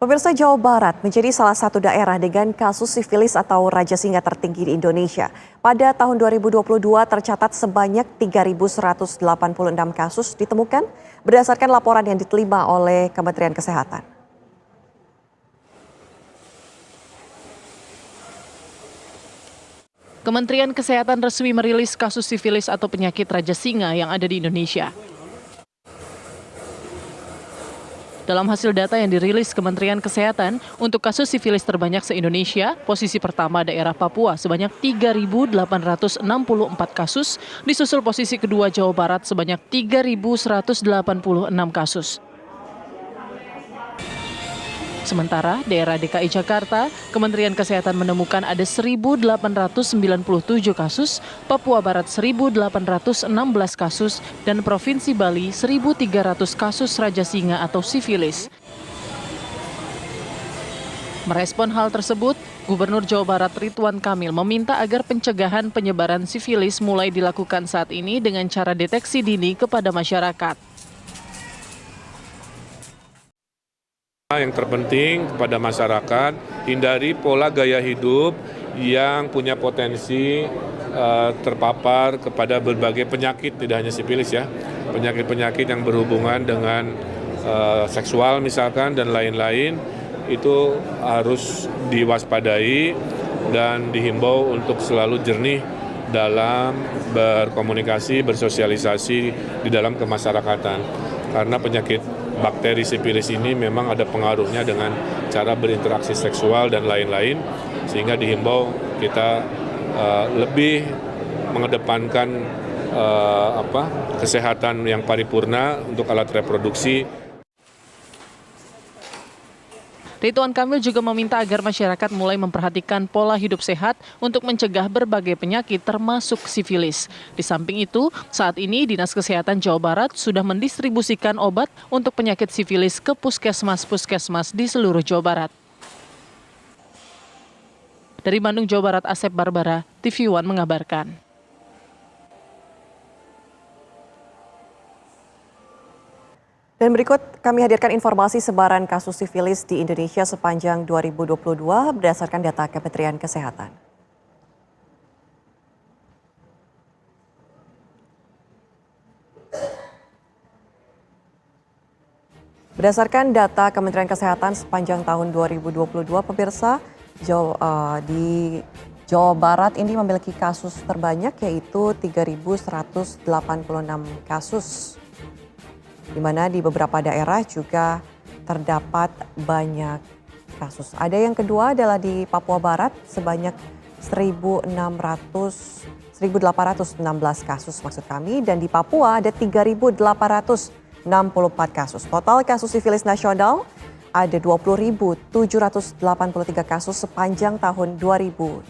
Pemirsa, Jawa Barat menjadi salah satu daerah dengan kasus sifilis atau raja singa tertinggi di Indonesia. Pada tahun 2022 tercatat sebanyak 3.186 kasus ditemukan berdasarkan laporan yang diterima oleh Kementerian Kesehatan. Kementerian Kesehatan resmi merilis kasus sifilis atau penyakit raja singa yang ada di Indonesia. Dalam hasil data yang dirilis Kementerian Kesehatan, untuk kasus sifilis terbanyak se-Indonesia, posisi pertama daerah Papua sebanyak 3.864 kasus, disusul posisi kedua Jawa Barat sebanyak 3.186 kasus. Sementara daerah DKI Jakarta, Kementerian Kesehatan menemukan ada 1.897 kasus, Papua Barat 1.816 kasus, dan Provinsi Bali 1.300 kasus raja singa atau sifilis. Merespon hal tersebut, Gubernur Jawa Barat Ridwan Kamil meminta agar pencegahan penyebaran sifilis mulai dilakukan saat ini dengan cara deteksi dini kepada masyarakat. Yang terpenting kepada masyarakat, hindari pola gaya hidup yang punya potensi terpapar kepada berbagai penyakit, tidak hanya sifilis ya, penyakit-penyakit yang berhubungan dengan seksual misalkan dan lain-lain, itu harus diwaspadai dan dihimbau untuk selalu jernih dalam berkomunikasi, bersosialisasi di dalam kemasyarakatan. Karena penyakit bakteri sifilis ini memang ada pengaruhnya dengan cara berinteraksi seksual dan lain-lain, sehingga dihimbau kita lebih mengedepankan kesehatan yang paripurna untuk alat reproduksi. Ridwan Kamil juga meminta agar masyarakat mulai memperhatikan pola hidup sehat untuk mencegah berbagai penyakit termasuk sifilis. Di samping itu, saat ini Dinas Kesehatan Jawa Barat sudah mendistribusikan obat untuk penyakit sifilis ke puskesmas-puskesmas di seluruh Jawa Barat. Dari Bandung, Jawa Barat, Asep Barbara, TV One mengabarkan. Dan berikut kami hadirkan informasi sebaran kasus sifilis di Indonesia sepanjang 2022 berdasarkan data Kementerian Kesehatan. Berdasarkan data Kementerian Kesehatan sepanjang tahun 2022, pemirsa, di Jawa Barat ini memiliki kasus terbanyak yaitu 3.186 kasus. Di mana di beberapa daerah juga terdapat banyak kasus. Ada yang kedua adalah di Papua Barat sebanyak 1.816 kasus maksud kami, dan di Papua ada 3.864 kasus. Total kasus sifilis nasional ada 20.783 kasus sepanjang tahun 2022.